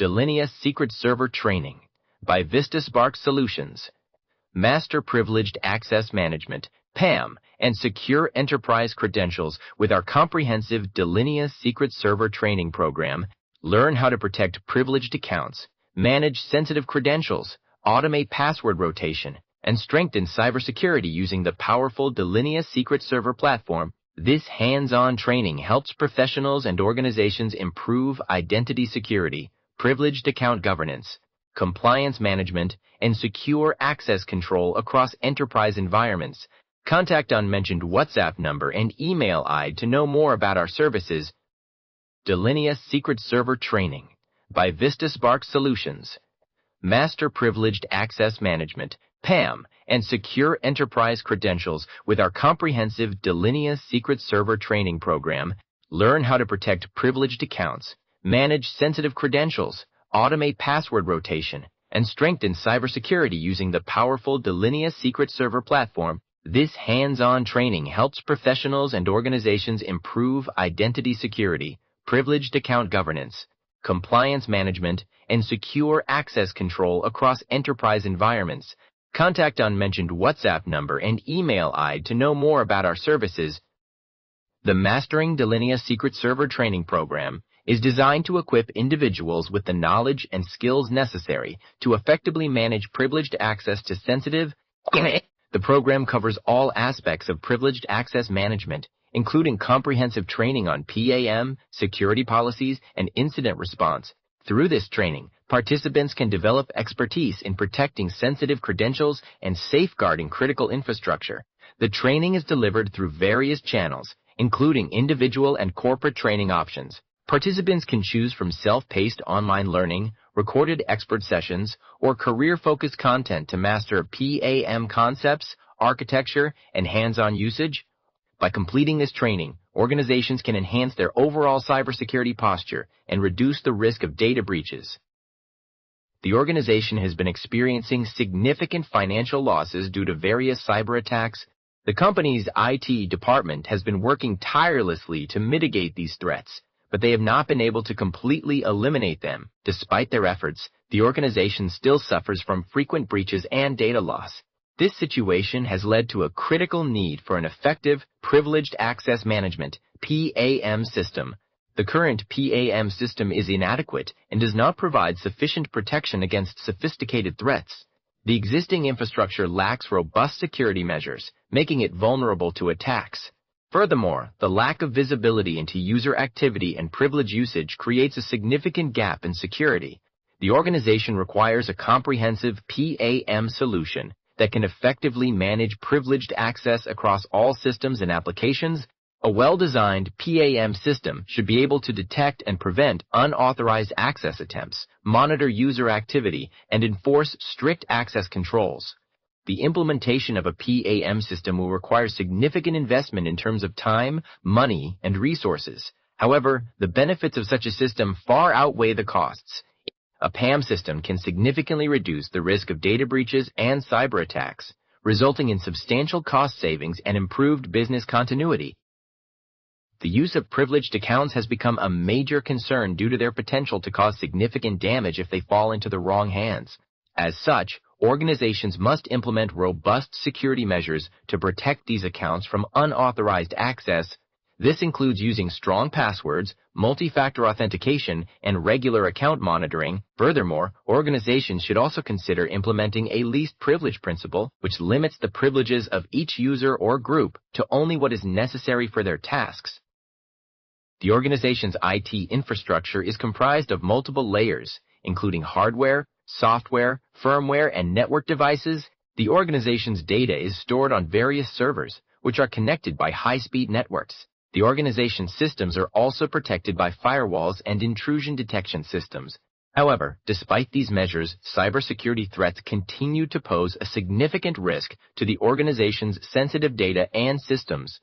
Delinea Secret Server Training by Vistasparks Solutions. Master Privileged Access Management, PAM, and secure enterprise credentials with our comprehensive Delinea Secret Server Training program. Learn how to protect privileged accounts, manage sensitive credentials, automate password rotation, and strengthen cybersecurity using the powerful Delinea Secret Server platform. This hands-on training helps professionals and organizations improve identity security, privileged account governance, compliance management, and secure access control across enterprise environments. Contact unmentioned WhatsApp number and email ID to know more about our services. Delinea Secret Server Training by Vistasparks Solutions. Master Privileged Access Management, PAM, and secure enterprise credentials with our comprehensive Delinea Secret Server Training program. Learn how to protect privileged accounts, manage sensitive credentials, automate password rotation, and strengthen cybersecurity using the powerful Delinea Secret Server platform. This hands-on training helps professionals and organizations improve identity security, privileged account governance, compliance management, and secure access control across enterprise environments. Contact unmentioned WhatsApp number and email ID to know more about our services. The Mastering Delinea Secret Server Training program is designed to equip individuals with the knowledge and skills necessary to effectively manage privileged access to sensitive. The program covers all aspects of privileged access management, including comprehensive training on PAM, security policies, and incident response. Through this training, participants can develop expertise in protecting sensitive credentials and safeguarding critical infrastructure. The training is delivered through various channels, including individual and corporate training options. Participants can choose from self-paced online learning, recorded expert sessions, or career-focused content to master PAM concepts, architecture, and hands-on usage. By completing this training, organizations can enhance their overall cybersecurity posture and reduce the risk of data breaches. The organization has been experiencing significant financial losses due to various cyber attacks. The company's IT department has been working tirelessly to mitigate these threats, but they have not been able to completely eliminate them. Despite their efforts, the organization still suffers from frequent breaches and data loss. This situation has led to a critical need for an effective Privileged Access Management (PAM) system. The current PAM system is inadequate and does not provide sufficient protection against sophisticated threats. The existing infrastructure lacks robust security measures, making it vulnerable to attacks. Furthermore, the lack of visibility into user activity and privilege usage creates a significant gap in security. The organization requires a comprehensive PAM solution that can effectively manage privileged access across all systems and applications. A well-designed PAM system should be able to detect and prevent unauthorized access attempts, monitor user activity, and enforce strict access controls. The implementation of a PAM system will require significant investment in terms of time, money, and resources. However, the benefits of such a system far outweigh the costs. A PAM system can significantly reduce the risk of data breaches and cyber attacks, resulting in substantial cost savings and improved business continuity. The use of privileged accounts has become a major concern due to their potential to cause significant damage if they fall into the wrong hands. As such, organizations must implement robust security measures to protect these accounts from unauthorized access. This includes using strong passwords, multi-factor authentication, and regular account monitoring. Furthermore, organizations should also consider implementing a least privilege principle, which limits the privileges of each user or group to only what is necessary for their tasks. The organization's IT infrastructure is comprised of multiple layers, including hardware, software, firmware, and network devices. The organization's data is stored on various servers, which are connected by high-speed networks. The organization's systems are also protected by firewalls and intrusion detection systems. However, despite these measures, cybersecurity threats continue to pose a significant risk to the organization's sensitive data and systems.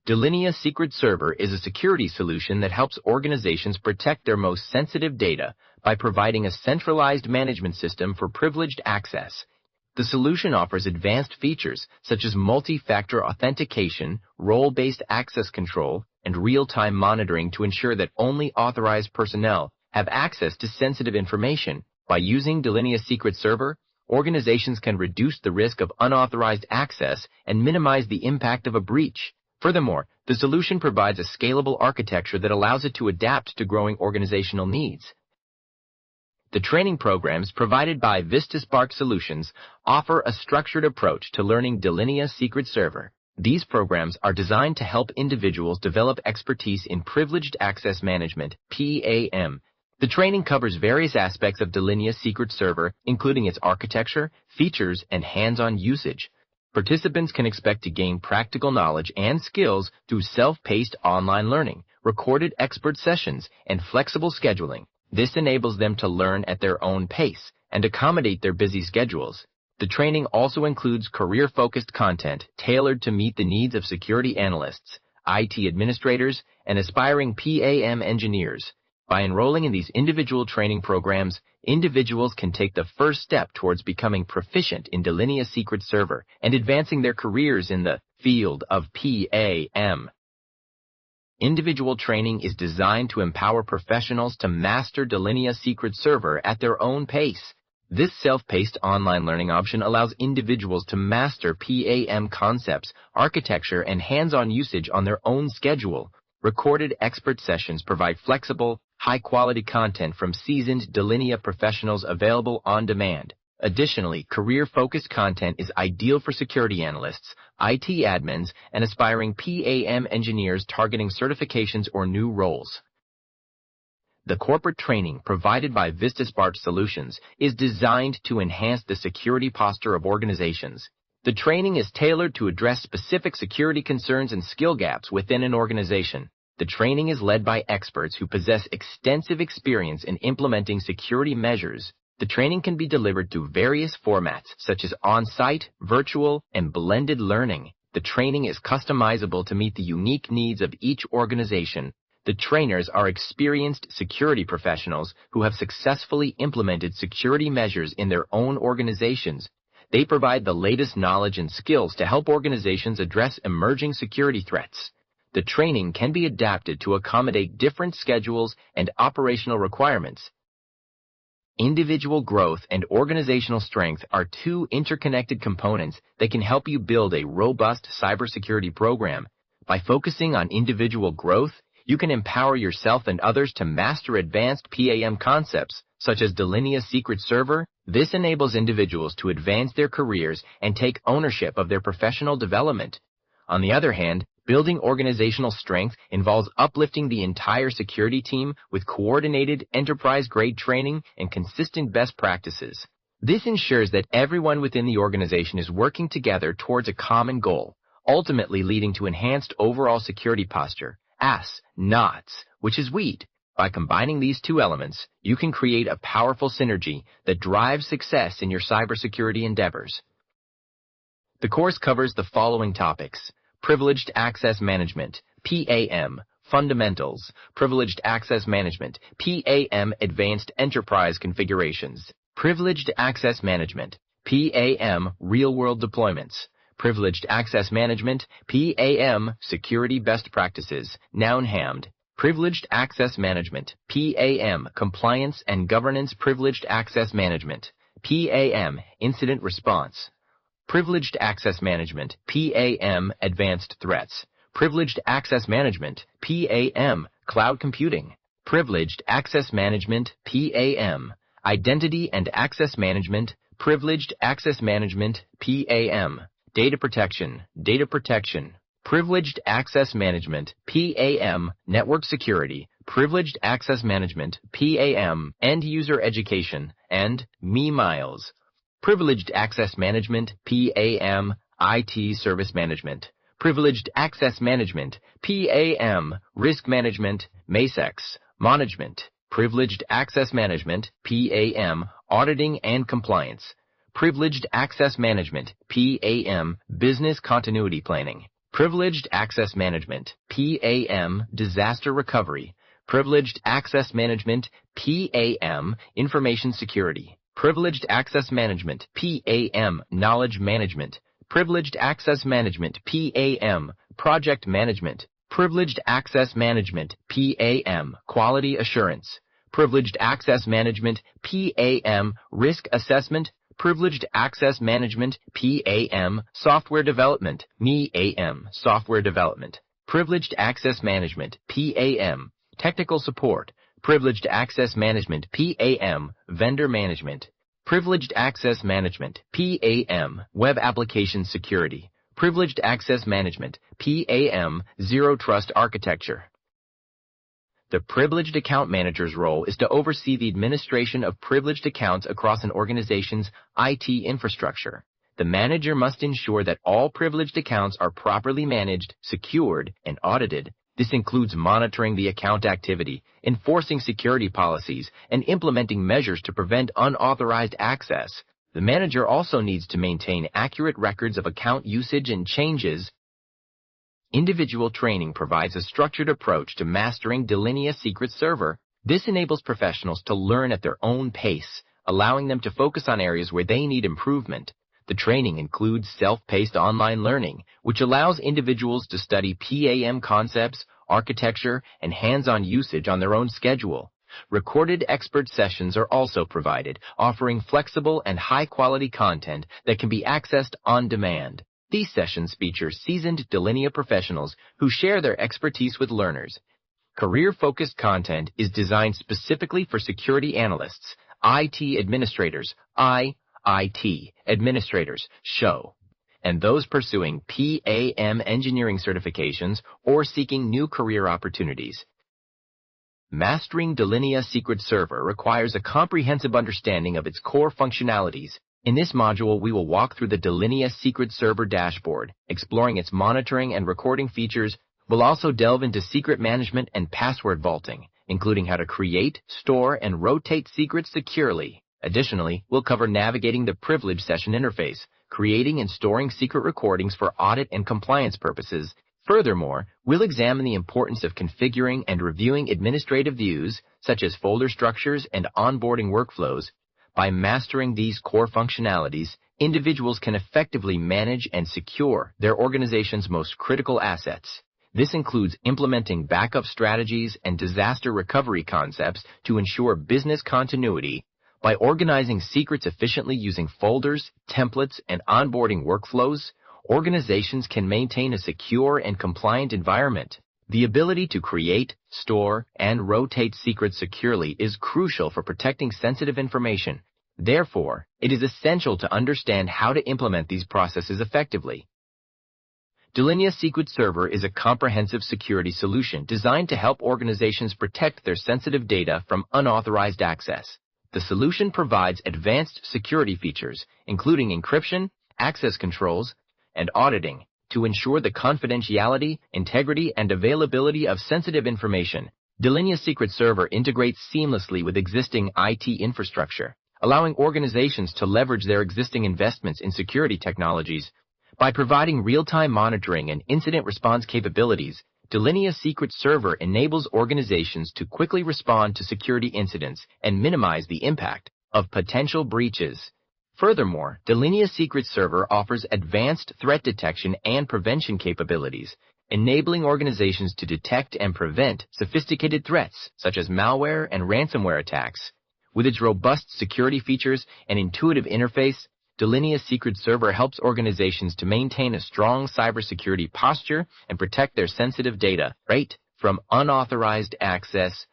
Delinea Secret Server is a security solution that helps organizations protect their most sensitive data by providing a centralized management system for privileged access. The solution offers advanced features such as multi-factor authentication, role-based access control, and real-time monitoring to ensure that only authorized personnel have access to sensitive information. By using Delinea Secret Server, organizations can reduce the risk of unauthorized access and minimize the impact of a breach. Furthermore, the solution provides a scalable architecture that allows it to adapt to growing organizational needs. The training programs provided by Vistasparks Solutions offer a structured approach to learning Delinea Secret Server. These programs are designed to help individuals develop expertise in privileged access management, PAM. The training covers various aspects of Delinea Secret Server, including its architecture, features, and hands-on usage. Participants can expect to gain practical knowledge and skills through self-paced online learning, recorded expert sessions, and flexible scheduling. This enables them to learn at their own pace and accommodate their busy schedules. The training also includes career-focused content tailored to meet the needs of security analysts, IT administrators, and aspiring PAM engineers. By enrolling in these individual training programs, individuals can take the first step towards becoming proficient in Delinea Secret Server and advancing their careers in the field of PAM. Individual training is designed to empower professionals to master Delinea Secret Server at their own pace. This self-paced online learning option allows individuals to master PAM concepts, architecture, and hands-on usage on their own schedule. Recorded expert sessions provide flexible, high-quality content from seasoned Delinea professionals available on demand. Additionally, career-focused content is ideal for security analysts, IT admins, and aspiring PAM engineers targeting certifications or new roles. The corporate training provided by Vistasparks Solutions is designed to enhance the security posture of organizations. The training is tailored to address specific security concerns and skill gaps within an organization. The training is led by experts who possess extensive experience in implementing security measures. The training can be delivered through various formats such as on-site, virtual, and blended learning. The training is customizable to meet the unique needs of each organization. The trainers are experienced security professionals who have successfully implemented security measures in their own organizations. They provide the latest knowledge and skills to help organizations address emerging security threats. The training can be adapted to accommodate different schedules and operational requirements. Individual growth and organizational strength are two interconnected components that can help you build a robust cybersecurity program. By focusing on individual growth, you can empower yourself and others to master advanced PAM concepts, such as Delinea Secret Server. This enables individuals to advance their careers and take ownership of their professional development. On the other hand, building organizational strength involves uplifting the entire security team with coordinated enterprise-grade training and consistent best practices. This ensures that everyone within the organization is working together towards a common goal, ultimately leading to enhanced overall security posture. NOTS, which is WEED. By combining these two elements, you can create a powerful synergy that drives success in your cybersecurity endeavors. The course covers the following topics: Privileged Access Management, PAM, Fundamentals, Privileged Access Management, PAM, Advanced Enterprise Configurations, Privileged Access Management, PAM, Real-World Deployments, Privileged Access Management, PAM, Security Best Practices, Noun-Hammed, Privileged Access Management, PAM, Compliance and Governance Privileged Access Management, PAM, Incident Response, Privileged Access Management, PAM, Advanced Threats, Privileged Access Management, PAM, Cloud Computing, Privileged Access Management, PAM, Identity and Access Management, Privileged Access Management, PAM, Data Protection, Privileged Access Management, PAM, Network Security, Privileged Access Management, PAM, End User Education, and Miles. Privileged Access Management, PAM, IT Service Management, Privileged Access Management, PAM, Risk Management, MASEX, Management, Privileged Access Management, PAM, Auditing and Compliance, Privileged Access Management, PAM, Business Continuity Planning, Privileged Access Management, PAM, Disaster Recovery, Privileged Access Management, PAM, Information Security, Privileged Access Management, PAM, Knowledge Management, Privileged Access Management, PAM, Project Management, Privileged Access Management, PAM, Quality Assurance, Privileged Access Management, PAM, Risk Assessment, Privileged Access Management, PAM, Software Development, MEAM, Software Development, Privileged Access Management, PAM, Technical Support, Privileged Access Management, PAM, Vendor Management, Privileged Access Management, PAM, Web Application Security, Privileged Access Management, PAM, Zero Trust Architecture. The Privileged Account Manager's role is to oversee the administration of privileged accounts across an organization's IT infrastructure. The manager must ensure that all privileged accounts are properly managed, secured, and audited. This includes monitoring the account activity, enforcing security policies, and implementing measures to prevent unauthorized access. The manager also needs to maintain accurate records of account usage and changes. Individual training provides a structured approach to mastering Delinea Secret Server. This enables professionals to learn at their own pace, allowing them to focus on areas where they need improvement. The training includes self-paced online learning, which allows individuals to study PAM concepts, architecture, and hands-on usage on their own schedule. Recorded expert sessions are also provided, offering flexible and high-quality content that can be accessed on demand. These sessions feature seasoned Delinea professionals who share their expertise with learners. Career-focused content is designed specifically for security analysts, IT administrators, IT administrators, and those pursuing PAM engineering certifications or seeking new career opportunities. Mastering Delinea Secret Server requires a comprehensive understanding of its core functionalities. In this module, we will walk through the Delinea Secret Server dashboard, exploring its monitoring and recording features. We'll also delve into secret management and password vaulting, including how to create, store, and rotate secrets securely. Additionally, we'll cover navigating the privilege session interface, creating and storing secret recordings for audit and compliance purposes. Furthermore, we'll examine the importance of configuring and reviewing administrative views, such as folder structures and onboarding workflows. By mastering these core functionalities, individuals can effectively manage and secure their organization's most critical assets. This includes implementing backup strategies and disaster recovery concepts to ensure business continuity. By organizing secrets efficiently using folders, templates, and onboarding workflows, organizations can maintain a secure and compliant environment. The ability to create, store, and rotate secrets securely is crucial for protecting sensitive information. Therefore, it is essential to understand how to implement these processes effectively. Delinea Secret Server is a comprehensive security solution designed to help organizations protect their sensitive data from unauthorized access. The solution provides advanced security features, including encryption, access controls, and auditing, to ensure the confidentiality, integrity, and availability of sensitive information. Delinea Secret Server integrates seamlessly with existing IT infrastructure, allowing organizations to leverage their existing investments in security technologies. By providing real-time monitoring and incident response capabilities, Delinea Secret Server enables organizations to quickly respond to security incidents and minimize the impact of potential breaches. Furthermore, Delinea Secret Server offers advanced threat detection and prevention capabilities, enabling organizations to detect and prevent sophisticated threats such as malware and ransomware attacks. With its robust security features and intuitive interface, Delinea Secret Server helps organizations to maintain a strong cybersecurity posture and protect their sensitive data, right from unauthorized access.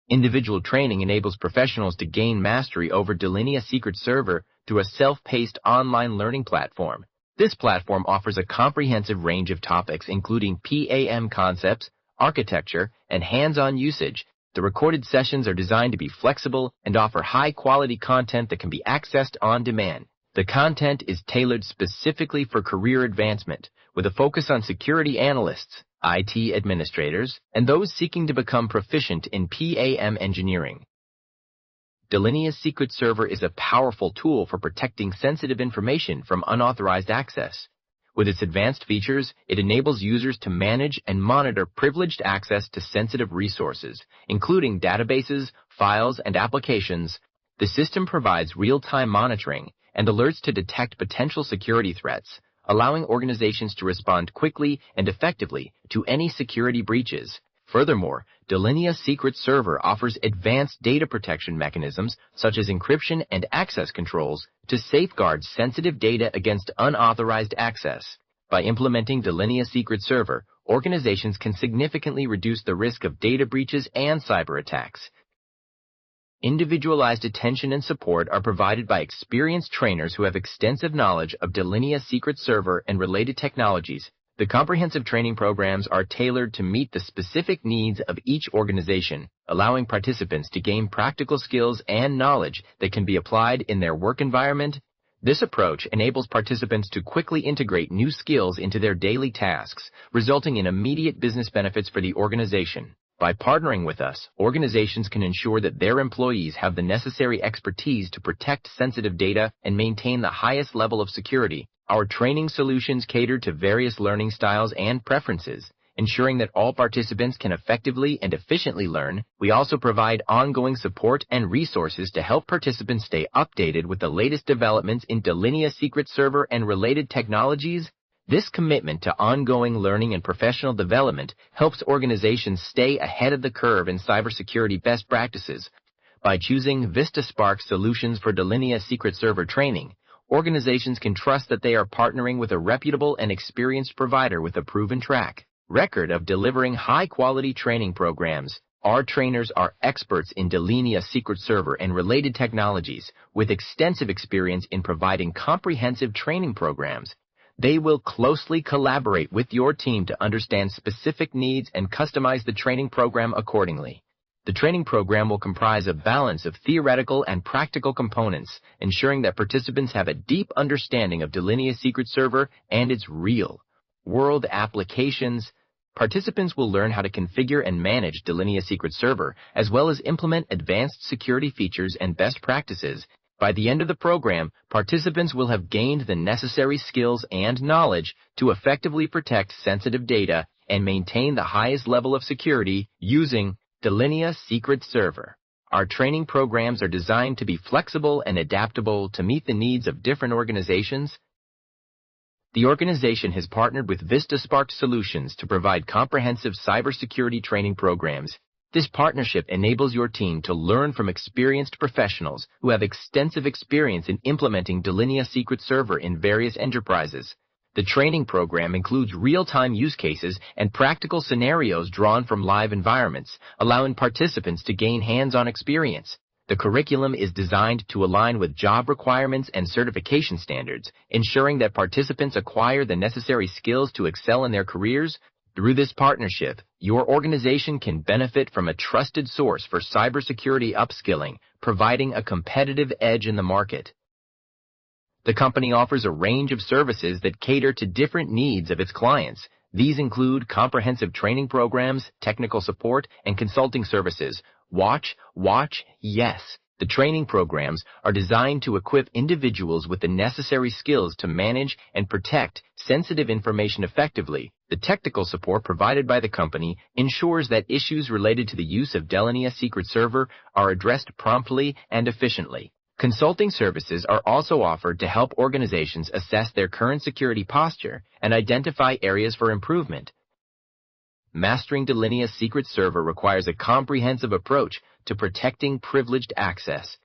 Individual training enables professionals to gain mastery over Delinea Secret Server through a self-paced online learning platform. This platform offers a comprehensive range of topics including PAM concepts, architecture, and hands-on usage. The recorded sessions are designed to be flexible and offer high-quality content that can be accessed on demand. The content is tailored specifically for career advancement, with a focus on security analysts, IT administrators, and those seeking to become proficient in PAM engineering. Delinea Secret Server is a powerful tool for protecting sensitive information from unauthorized access. With its advanced features, it enables users to manage and monitor privileged access to sensitive resources, including databases, files, and applications. The system provides real-time monitoring and alerts to detect potential security threats, allowing organizations to respond quickly and effectively to any security breaches. Furthermore, Delinea Secret Server offers advanced data protection mechanisms such as encryption and access controls to safeguard sensitive data against unauthorized access. By implementing Delinea Secret Server, organizations can significantly reduce the risk of data breaches and cyber attacks. Individualized attention and support are provided by experienced trainers who have extensive knowledge of Delinea Secret Server and related technologies. The comprehensive training programs are tailored to meet the specific needs of each organization, allowing participants to gain practical skills and knowledge that can be applied in their work environment. This approach enables participants to quickly integrate new skills into their daily tasks, resulting in immediate business benefits for the organization. By partnering with us, organizations can ensure that their employees have the necessary expertise to protect sensitive data and maintain the highest level of security. Our training solutions cater to various learning styles and preferences, ensuring that all participants can effectively and efficiently learn. We also provide ongoing support and resources to help participants stay updated with the latest developments in Delinea Secret Server and related technologies. This commitment to ongoing learning and professional development helps organizations stay ahead of the curve in cybersecurity best practices. By choosing Vistasparks solutions for Delinea Secret Server Training, organizations can trust that they are partnering with a reputable and experienced provider with a proven track record of delivering high-quality training programs. Our trainers are experts in Delinea Secret Server and related technologies, with extensive experience in providing comprehensive training programs. They will closely collaborate with your team to understand specific needs and customize the training program accordingly. The training program will comprise a balance of theoretical and practical components, ensuring that participants have a deep understanding of Delinea Secret Server and its real-world applications. Participants will learn how to configure and manage Delinea Secret Server, as well as implement advanced security features and best practices. By the end of the program, participants will have gained the necessary skills and knowledge to effectively protect sensitive data and maintain the highest level of security using Delinea Secret Server. Our training programs are designed to be flexible and adaptable to meet the needs of different organizations. The organization has partnered with Vistasparks Solutions to provide comprehensive cybersecurity training programs. This partnership enables your team to learn from experienced professionals who have extensive experience in implementing Delinea Secret Server in various enterprises. The training program includes real-time use cases and practical scenarios drawn from live environments, allowing participants to gain hands-on experience. The curriculum is designed to align with job requirements and certification standards, ensuring that participants acquire the necessary skills to excel in their careers. Through this partnership, your organization can benefit from a trusted source for cybersecurity upskilling, providing a competitive edge in the market. The company offers a range of services that cater to different needs of its clients. These include comprehensive training programs, technical support, and consulting services. Watch, yes. The training programs are designed to equip individuals with the necessary skills to manage and protect sensitive information effectively. The technical support provided by the company ensures that issues related to the use of Delinea Secret Server are addressed promptly and efficiently. Consulting services are also offered to help organizations assess their current security posture and identify areas for improvement. Mastering Delinea Secret Server requires a comprehensive approach to protecting privileged access.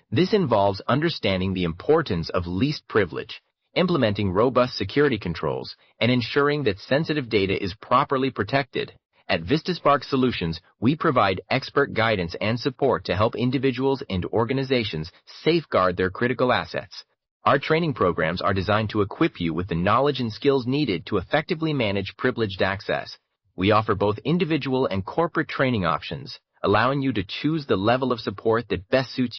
This involves understanding the importance of least privilege, implementing robust security controls, and ensuring that sensitive data is properly protected. At Vistasparks Solutions, we provide expert guidance and support to help individuals and organizations safeguard their critical assets. Our training programs are designed to equip you with the knowledge and skills needed to effectively manage privileged access. We offer both individual and corporate training options, allowing you to choose the level of support that best suits